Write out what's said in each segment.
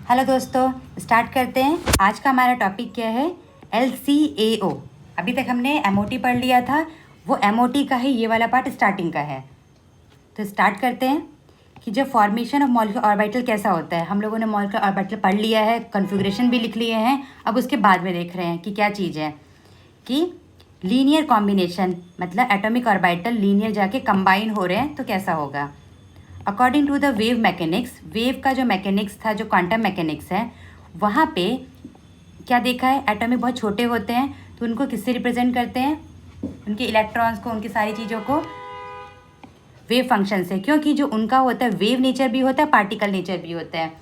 Hello दोस्तों, start करते हैं। आज का हमारा टॉपिक क्या है? LCAO। अभी तक हमने MOT पढ़ लिया था, वो MOT का ही ये वाला पार्ट स्टार्टिंग का है। तो स्टार्ट करते हैं कि जब फॉर्मेशन ऑफ मॉलिक्यूलर ऑर्बिटल कैसा होता है। हम लोगों ने मॉलिक्यूलर ऑर्बिटल पढ़ लिया है, कन्फिग्रेशन भी लिख लिए हैं। अब उसके बाद में देख रहे हैं कि क्या चीज़ है कि लीनियर कॉम्बिनेशन, मतलब एटॉमिक ऑर्बिटल लीनियर जाके कंबाइन हो रहे हैं तो कैसा होगा। According to the wave mechanics, wave का जो मैकेनिक्स था, जो क्वांटम मैकेनिक्स है, वहाँ पे क्या देखा है, एटॉमिक बहुत छोटे होते हैं तो उनको किससे रिप्रेजेंट करते हैं, उनके इलेक्ट्रॉन्स को, उनकी सारी चीज़ों को वेव फंक्शन से, क्योंकि जो उनका होता है वेव नेचर भी होता है, पार्टिकल नेचर भी होता है।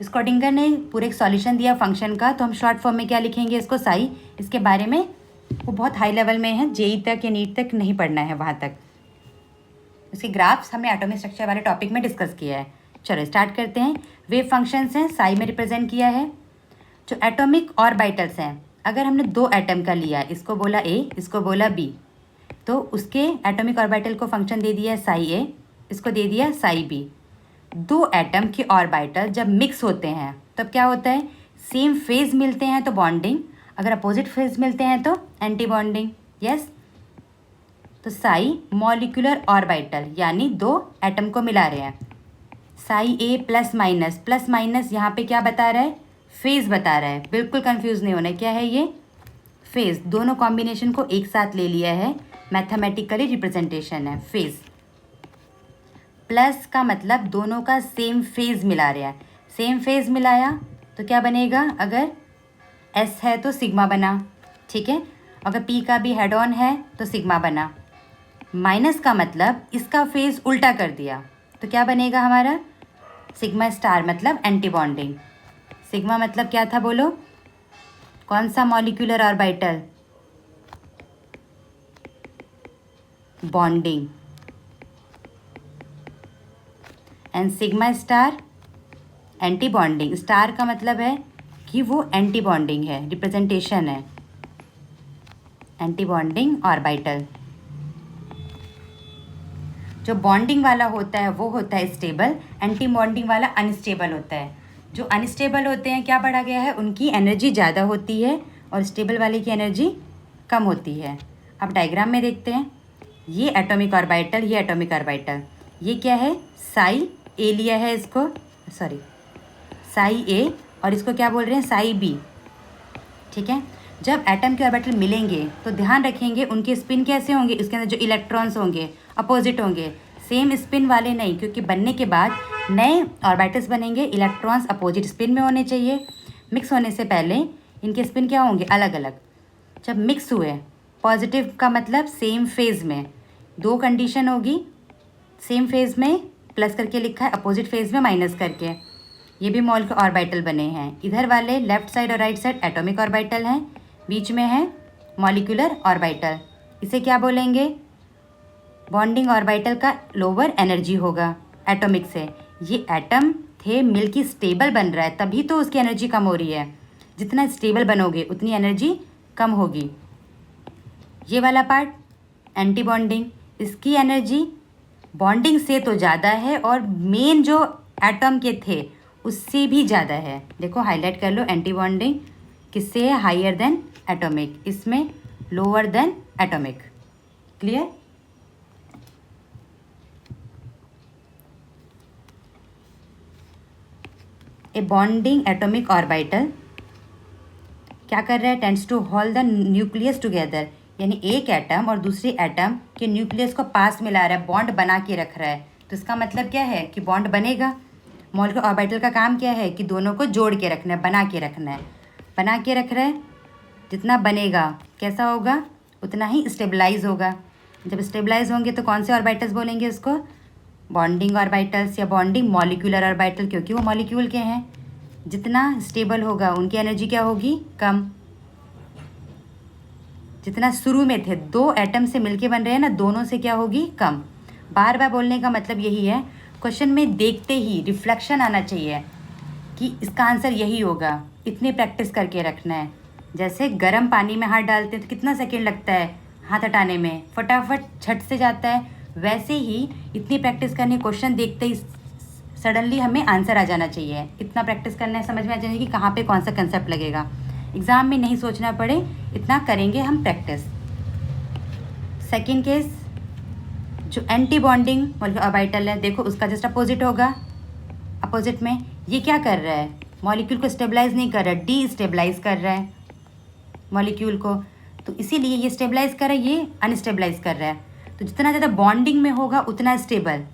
स्क्रॉडिंगर ने पूरे एक सॉल्यूशन दिया फंक्शन का, तो हम शॉर्ट फॉर्म में क्या लिखेंगे इसको, साई। इसके बारे में वो बहुत हाई लेवल में है, जेई तक या नीट तक नहीं पढ़ना है वहाँ तक। उसके ग्राफ्स हमने एटॉमिक स्ट्रक्चर वाले टॉपिक में डिस्कस किया है। चलो स्टार्ट करते हैं। वेव फंक्शंस हैं, साई में रिप्रेजेंट किया है। जो एटॉमिक ऑर्बिटल्स हैं, अगर हमने दो एटम का लिया, इसको बोला ए, इसको बोला बी, तो उसके एटॉमिक ऑर्बिटल को फंक्शन दे दिया साई ए, इसको दे दिया साई बी। दो एटम के ऑर्बिटल जब मिक्स होते हैं तब क्या होता है, सेम फेज मिलते हैं तो बॉन्डिंग, अगर अपोजिट फेज मिलते हैं तो एंटी बॉन्डिंग। यस, तो साई मॉलिक्यूलर ऑर्बिटल यानी दो एटम को मिला रहे हैं। साई ए प्लस माइनस यहाँ पे क्या बता रहा है, फेज बता रहा है। बिल्कुल कंफ्यूज नहीं होना, क्या है ये, फेज। दोनों कॉम्बिनेशन को एक साथ ले लिया है, मैथमेटिकली रिप्रेजेंटेशन है फेज। प्लस का मतलब दोनों का सेम फेज मिला रहा है। सेम फेज मिलाया तो क्या बनेगा, अगर एस है तो सिग्मा बना, ठीक है। अगर पी का भी हेड ऑन है तो सिग्मा बना। माइनस का मतलब इसका फेज उल्टा कर दिया तो क्या बनेगा हमारा, सिग्मा स्टार, मतलब एंटी बॉन्डिंग। सिग्मा मतलब क्या था बोलो, कौन सा molecular orbital, bonding. And sigma star anti bonding. Star का मतलब है कि वो एंटी बॉन्डिंग है, रिप्रेजेंटेशन है, एंटी बॉन्डिंग ऑर्बिटल। जो बॉन्डिंग वाला होता है वो होता है स्टेबल, एंटी बॉन्डिंग वाला अनस्टेबल होता है। जो अनस्टेबल होते हैं क्या पढ़ा गया है, उनकी एनर्जी ज़्यादा होती है और स्टेबल वाले की एनर्जी कम होती है। अब डायग्राम में देखते हैं, ये एटॉमिक ऑर्बिटल, ये एटॉमिक ऑर्बिटल, ये क्या है, साई ए लिया है इसको, सॉरी साई ए, और इसको क्या बोल रहे हैं, साई बी, ठीक है। जब एटम के ऑर्बिटल मिलेंगे तो ध्यान रखेंगे उनके स्पिन कैसे होंगे, इसके अंदर जो इलेक्ट्रॉन्स होंगे अपोजिट होंगे, सेम स्पिन वाले नहीं, क्योंकि बनने के बाद नए ऑर्बिटल्स बनेंगे, इलेक्ट्रॉन्स अपोजिट स्पिन में होने चाहिए। मिक्स होने से पहले इनके स्पिन क्या होंगे, अलग अलग। जब मिक्स हुए, पॉजिटिव का मतलब सेम फेज में, दो कंडीशन होगी, सेम फेज में प्लस करके लिखा है, अपोजिट फेज में माइनस करके। ये भी मॉलिक्यूलर ऑर्बिटल बने हैं। इधर वाले लेफ्ट साइड और राइट साइड एटॉमिक ऑर्बिटल हैं, बीच में है मॉलिक्यूलर ऑर्बिटल। इसे क्या बोलेंगे, बॉन्डिंग ऑर्बिटल का लोअर एनर्जी होगा एटॉमिक से। ये एटम थे मिलके स्टेबल बन रहा है, तभी तो उसकी एनर्जी कम हो रही है। जितना स्टेबल बनोगे उतनी एनर्जी कम होगी। ये वाला पार्ट एंटी बॉन्डिंग, इसकी एनर्जी बॉन्डिंग से तो ज़्यादा है और मेन जो एटम के थे उससे भी ज़्यादा है। देखो हाईलाइट कर लो, एंटी बॉन्डिंग किससे है, हायर देन एटॉमिक, इसमें lower than atomic. Clear. A bonding atomic orbital क्या कर रहा है, tends to hold the nucleus together, यानी एक एटम और दूसरे एटम के न्यूक्लियस को पास मिला रहा है, बॉन्ड बना के रख रहा है। तो इसका मतलब क्या है कि बॉन्ड बनेगा। मॉलिक्यूलर ऑर्बिटल का काम क्या है कि दोनों को जोड़ के रखना है, बना के रखना है, बना के रख रहा है। जितना बनेगा कैसा होगा, उतना ही स्टेबलाइज होगा। जब स्टेबलाइज होंगे तो कौन से ऑर्बिटल्स बोलेंगे उसको, बॉन्डिंग ऑर्बिटल्स या बॉन्डिंग मॉलिक्यूलर ऑर्बिटल, क्योंकि वो मॉलिक्यूल के हैं। जितना स्टेबल होगा उनकी एनर्जी क्या होगी, कम। जितना शुरू में थे, दो एटम से मिलके बन रहे हैं ना, दोनों से क्या होगी, कम। बार बार बोलने का मतलब यही है, क्वेश्चन में देखते ही रिफ्लेक्शन आना चाहिए कि इसका आंसर यही होगा। इतनी प्रैक्टिस करके रखना है। जैसे गर्म पानी में हाथ डालते हैं तो कितना सेकंड लगता है हाथ हटाने में, फटाफट झट से जाता है। वैसे ही इतनी प्रैक्टिस करनी, क्वेश्चन देखते ही सडनली हमें आंसर आ जाना चाहिए। इतना प्रैक्टिस करना है, समझ में आ जाए कि कहाँ पे कौन सा कंसेप्ट लगेगा। एग्ज़ाम में नहीं सोचना पड़े, इतना करेंगे हम प्रैक्टिस। सेकेंड केस, जो एंटी बॉन्डिंग ऑर्बिटल है, देखो उसका जस्ट अपोजिट होगा। अपोजिट में ये क्या कर रहा है, मॉलिक्यूल को स्टेबलाइज नहीं कर रहा है, डी स्टेबलाइज कर रहा है मॉलिक्यूल को, तो इसीलिए ये स्टेबलाइज कर रहा है, ये अनस्टेबलाइज कर रहा है। तो जितना ज़्यादा बॉन्डिंग में होगा उतना स्टेबल,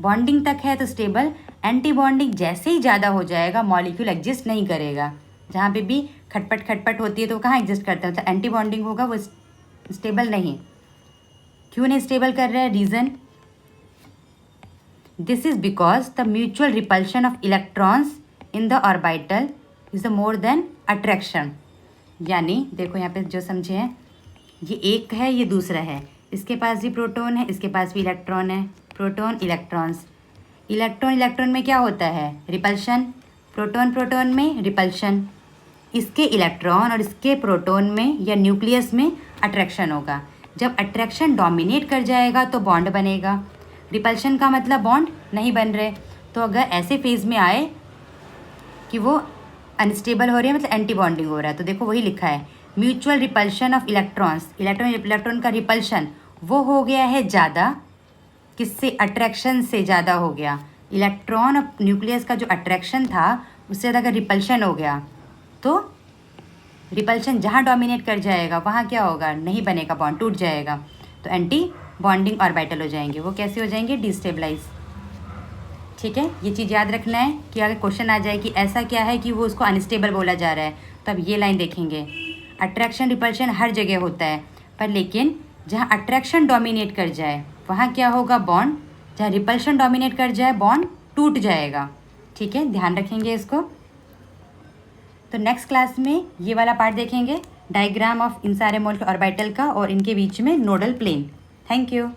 बॉन्डिंग तक है तो स्टेबल, एंटी बॉन्डिंग जैसे ही ज़्यादा हो जाएगा मॉलिक्यूल एग्जिस्ट नहीं करेगा। जहाँ पे भी खटपट खटपट होती है तो वो कहाँ एग्जिस्ट करता है, तो एंटी बॉन्डिंग होगा वो स्टेबल नहीं। क्यों नहीं स्टेबल कर रहा है, reason, this is because the mutual repulsion of electrons in the orbital is more than attraction. यानी देखो यहाँ पे जो समझे हैं, ये एक है ये दूसरा है, इसके पास भी प्रोटॉन है इसके पास भी इलेक्ट्रॉन है, प्रोटॉन इलेक्ट्रॉन्स, इलेक्ट्रॉन इलेक्ट्रॉन में क्या होता है, रिपल्शन, प्रोटॉन प्रोटॉन में रिपल्शन, इसके इलेक्ट्रॉन और इसके प्रोटॉन में या न्यूक्लियस में अट्रैक्शन होगा। जब अट्रैक्शन डोमिनेट कर जाएगा तो बॉन्ड बनेगा, रिपल्शन का मतलब बॉन्ड नहीं बन रहे। तो अगर ऐसे फेज में आए कि वो अनस्टेबल हो रहे हैं, मतलब एंटी बॉन्डिंग हो रहा है, तो देखो वही लिखा है mutual repulsion of electrons, electron का रिपल्शन वो हो गया है ज़्यादा, किससे, अट्रैक्शन से ज़्यादा हो गया। इलेक्ट्रॉन और न्यूक्लियस का जो अट्रैक्शन था उससे ज़्यादा अगर रिपल्शन हो गया तो रिपल्शन जहाँ डोमिनेट कर जाएगा वहाँ क्या होगा, नहीं बनेगा बॉन्ड, टूट जाएगा, तो एंटी बॉन्डिंग ऑर्बिटल हो जाएंगे। वो कैसे हो जाएंगे, डिस्टेबलाइज। ठीक है, ये चीज़ याद रखना है कि अगर क्वेश्चन आ जाए कि ऐसा क्या है कि वो उसको अनस्टेबल बोला जा रहा है, तब ये लाइन देखेंगे। अट्रैक्शन रिपल्शन हर जगह होता है, पर लेकिन जहाँ अट्रैक्शन डोमिनेट कर जाए वहाँ क्या होगा, बॉन्ड, जहाँ रिपल्शन डोमिनेट कर जाए बॉन्ड टूट जाएगा। ठीक है, ध्यान रखेंगे इसको। तो नेक्स्ट क्लास में ये वाला पार्ट देखेंगे, डायग्राम ऑफ इन सारे मोल ऑर्बिटल का और इनके बीच में नोडल प्लेन। Thank you.